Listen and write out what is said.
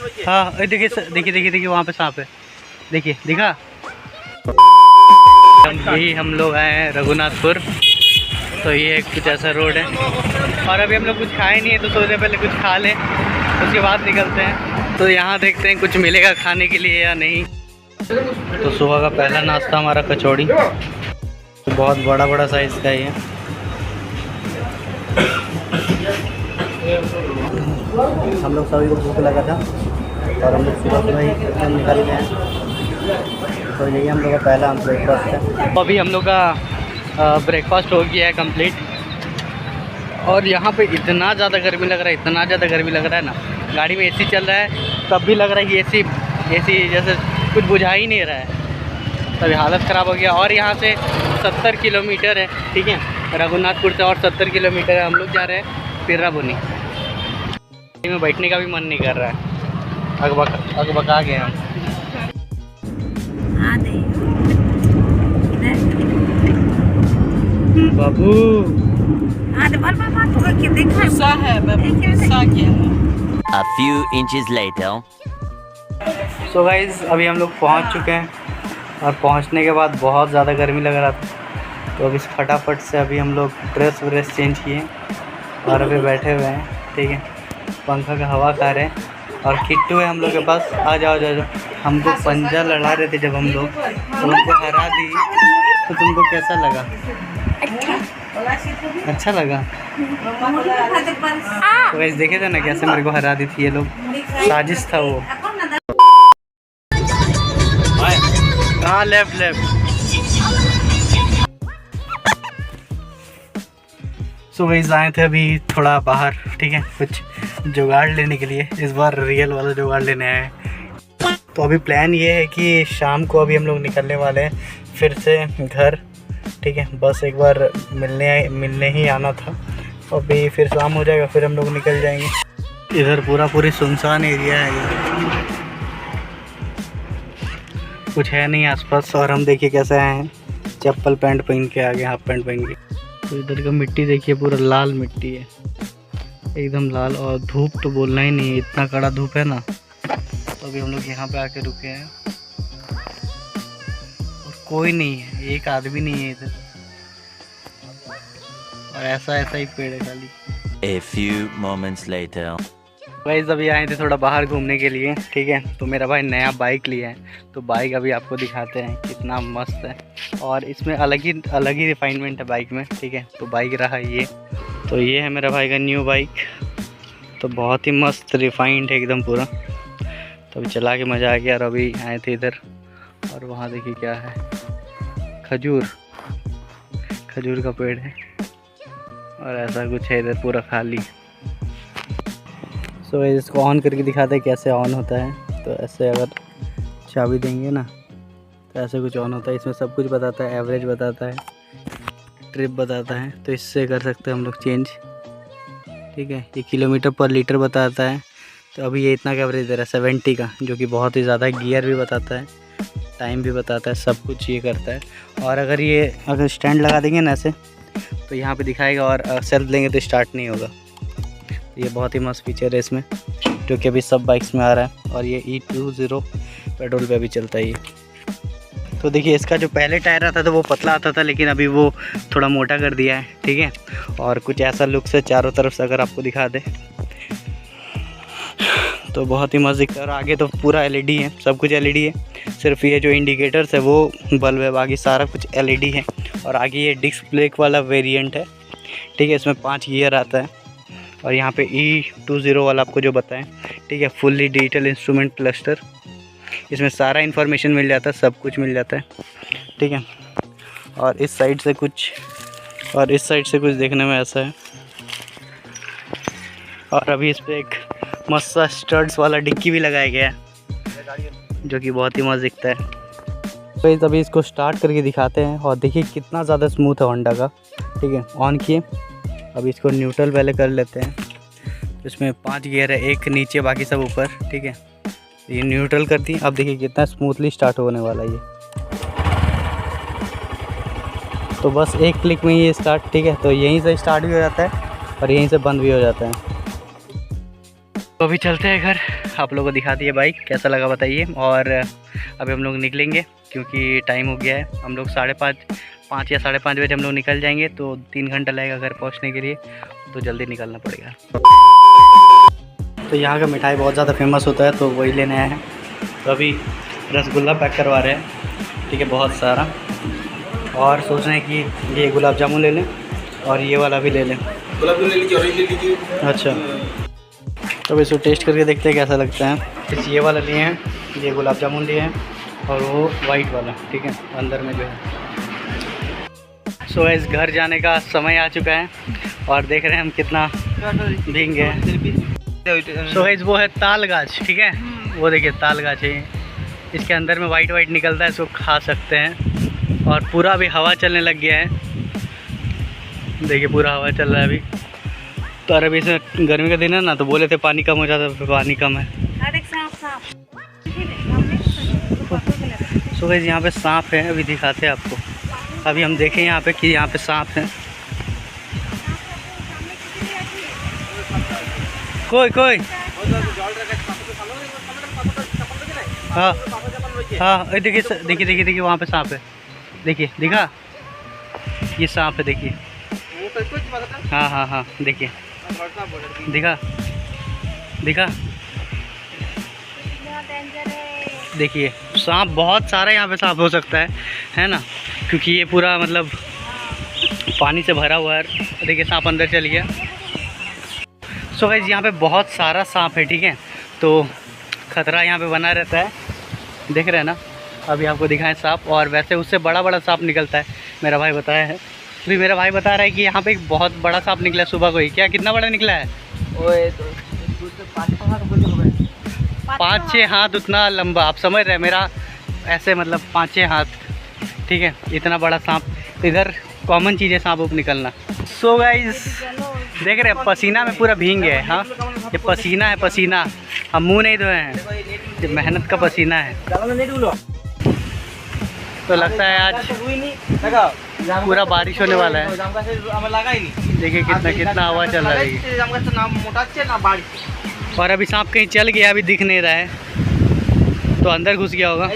हाँ देखिए देखिए देखिए देखिए वहाँ पे सांप है, देखिए दिखा। यही हम लोग आए हैं रघुनाथपुर। तो ये कुछ ऐसा रोड है और अभी हम लोग कुछ खाए नहीं है तो सोचे पहले कुछ खा लें उसके बाद निकलते हैं। तो यहाँ देखते हैं कुछ मिलेगा खाने के लिए या नहीं। तो सुबह का पहला नाश्ता हमारा कचौड़ी, तो बहुत बड़ा बड़ा साइज़ का ही है। हम लोग सभी को भूख लगा था और हम लोग सुबह सुबह ही निकल गए हैं। तो यही हम लोग का पहला ब्रेकफास्ट है। तो अभी हम लोग का ब्रेकफास्ट हो गया है कंप्लीट। और यहाँ पे इतना ज़्यादा गर्मी लग रहा है, इतना ज़्यादा गर्मी लग रहा है ना। गाड़ी में एसी चल रहा है तब भी लग रहा है कि एसी जैसे कुछ बुझा ही नहीं रहा है। तभी हालत ख़राब हो गया। और यहाँ से 70 किलोमीटर है, ठीक है, रघुनाथपुर से और 70 किलोमीटर है। हम लोग जा रहे हैं पिर्राबुनी में, बैठने का भी मन नहीं कर रहा है, अगबका गए हम। बाबू A few inches later. So guys अभी हम लोग पहुंच चुके हैं और पहुंचने के बाद बहुत ज़्यादा गर्मी लग रहा था। तो अभी फटाफट से अभी हम लोग ड्रेस चेंज किए और अभी बैठे हुए हैं, ठीक है, पंखा का हवा खा रहे हैं। और किट्टू है हम लोग के पास, आ जाओ जाओ जाओ। हमको पंजा लड़ा रहे थे जब हम लोग, तो उनको हरा दी। तो तुमको कैसा लगा? अच्छा लगा। तो वैसे देखे थे ना कैसे मेरे को हरा दी थी ये लोग, साजिश था वो। हाँ लेफ्ट। सो गाइस आए थे अभी थोड़ा बाहर, ठीक है, कुछ जुगाड़ लेने के लिए। इस बार रियल वाला जुगाड़ लेने आए हैं। तो अभी प्लान ये है कि शाम को अभी हम लोग निकलने वाले हैं फिर से घर, ठीक है। बस एक बार मिलने ही आना था। अभी फिर शाम हो जाएगा, फिर हम लोग निकल जाएंगे। इधर पूरी सुनसान एरिया है, कुछ है नहीं आसपास। और हम देखिए कैसे आए हैं, चप्पल पैंट पहन के आगे, हाफ पैंट पहन के। तो इधर का मिट्टी देखिए, पूरा लाल मिट्टी है, एकदम लाल। और धूप तो बोलना ही नहीं है, इतना कड़ा धूप है ना। तो अभी हम लोग यहाँ पे आके रुके हैं और कोई नहीं है, एक आदमी नहीं है इधर। और ऐसा ही पेड़ है खाली। A few moments later. Guys अभी आए थे थोड़ा बाहर घूमने के लिए, ठीक है। तो मेरा भाई नया बाइक लिया है, तो बाइक अभी आपको दिखाते हैं कितना मस्त है। और इसमें अलग ही रिफाइनमेंट है बाइक में, ठीक है। तो बाइक रहा ये, तो ये है मेरा भाई का न्यू बाइक। तो बहुत ही मस्त रिफाइंड है एकदम पूरा। तो अभी चला के मज़ा आ गया। और अभी आए थे इधर, और वहाँ देखिए क्या है, खजूर का पेड़ है। और ऐसा कुछ है इधर पूरा खाली। सो इसको ऑन करके दिखाते हैं कैसे ऑन होता है। तो ऐसे अगर चाबी देंगे ना तो ऐसे कुछ ऑन होता है। इसमें सब कुछ बताता है, एवरेज बताता है, ट्रिप बताता है। तो इससे कर सकते हैं हम लोग चेंज, ठीक है। ये किलोमीटर पर लीटर बताता है। तो अभी ये इतना का एवरेज दे रहा है 70 का, जो कि बहुत ही ज़्यादा है। गियर भी बताता है, टाइम भी बताता है, सब कुछ ये करता है। और अगर स्टैंड लगा देंगे ना ऐसे, तो यहाँ पे दिखाएगा। और सेल्फ लेंगे तो स्टार्ट नहीं होगा। ये बहुत ही मस्त फीचर है इसमें, जो कि अभी सब बाइक्स में आ रहा है। और ये E20 पेट्रोल पे भी चलता है ये। तो देखिए इसका जो पहले टायर आता था वो पतला आता था, लेकिन अभी वो थोड़ा मोटा कर दिया है, ठीक है। और कुछ ऐसा लुक से चारों तरफ से अगर आपको दिखा दे तो बहुत ही मस्त दिखता है। और आगे तो पूरा LED है, सब कुछ LED है। सिर्फ ये जो इंडिकेटर्स है वो बल्ब है, बाकी सारा कुछ LED है। और आगे ये डिस्क ब्रेक वाला वेरिएंट है, ठीक है। इसमें 5 गियर आता है। और यहाँ पे E20 वाला आपको जो बताएं, ठीक है, फुल्ली डिजिटल इंस्ट्रूमेंट क्लस्टर। इसमें सारा इन्फॉर्मेशन मिल जाता है, सब कुछ मिल जाता है, ठीक है। और इस साइड से कुछ देखने में ऐसा है। और अभी इस पर एक मस्त स्टड्स वाला डिक्की भी लगाया गया है, जो कि बहुत ही मस्त दिखता है। तो अभी इसको स्टार्ट करके दिखाते हैं और देखिए कितना ज़्यादा स्मूथ है होंडा का, ठीक है। ऑन किए, अभी इसको न्यूट्रल पहले कर लेते हैं। इसमें 5 गियर है, एक नीचे बाकी सब ऊपर, ठीक है। ये न्यूट्रल कर दी। अब देखिए कितना स्मूथली स्टार्ट होने वाला है ये। तो बस एक क्लिक में ये स्टार्ट, ठीक है। तो यहीं से स्टार्ट भी हो जाता है और यहीं से बंद भी हो जाता है। तो अभी चलते हैं घर, आप लोगों को दिखा दिए बाइक, कैसा लगा बताइए। और अभी हम लोग निकलेंगे क्योंकि टाइम हो गया है। हम लोग 5:30 या 5:30 बजे हम लोग निकल जाएंगे, तो 3 घंटा लगेगा घर पहुंचने के लिए, तो जल्दी निकलना पड़ेगा। तो यहाँ का मिठाई बहुत ज़्यादा फेमस होता है, तो वही लेने आए हैं। तो अभी रसगुल्ला पैक करवा रहे हैं, ठीक है, बहुत सारा। और सोच रहे हैं कि ये गुलाब जामुन ले लें और ये वाला भी ले लें। गुलाब जामुन ले लीजिए और ये ले लीजिए। अच्छा, तो इसको टेस्ट करके देखते हैं कैसा लगता है। इस ये वाला लिए हैं, ये गुलाब जामुन लिए हैं, और वो वाइट वाला, ठीक है, अंदर में जो है। सो इस घर जाने का समय आ चुका है और देख रहे हैं हम कितना भीग गए हैं। सो गाइस वो है ताल गाछ, ठीक है, वो देखिए ताल गाछ है, इसके अंदर में वाइट निकलता है, इसको खा सकते हैं। और पूरा अभी हवा चलने लग गया है, देखिए पूरा हवा चल रहा है अभी। तो अभी इसमें गर्मी का दिन है ना, तो बोले थे पानी कम हो जाता है, पानी कम है। सो गाइस यहाँ पे सांप है, अभी दिखाते हैं आपको। अभी हम देखें यहाँ पे कि यहाँ पे सांप है। कोई हाँ हाँ, देखिए वहाँ पे सांप है, देखिए, दिखा, ये सांप है, देखिए। हाँ, देखिए, दिखा, देखिए सांप बहुत सारा यहाँ पे सांप हो सकता है ना, क्योंकि ये पूरा मतलब पानी से भरा हुआ है। देखिए सांप अंदर चल गया। सो गाइस यहाँ पे बहुत सारा सांप है, ठीक है, तो खतरा यहाँ पे बना रहता है, देख रहे हैं ना। अभी आपको दिखाएं सांप, और वैसे उससे बड़ा सांप निकलता है, मेरा भाई बताया है। अभी मेरा भाई बता रहा है कि यहाँ पे एक बहुत बड़ा सांप निकला सुबह को ही। क्या, कितना बड़ा निकला है? 5-6 हाथ उतना लंबा, आप समझ रहे हैं, मेरा ऐसे मतलब 5-6 हाथ, ठीक है, इतना बड़ा सांप। तो इधर कॉमन चीज़ है सांप निकलना। सो गाइस देख रहे हैं पसीना में पूरा भीग गया है। हाँ, ये पसीना है, पसीना, हम मुंह नहीं धोए हैं, ये मेहनत का पसीना है। तो लगता है आज पूरा बारिश होने वाला है। देखिए कितना हवा चल रहा है। और अभी सांप कहीं चल गया, अभी दिख नहीं रहा है, तो अंदर घुस गया होगा।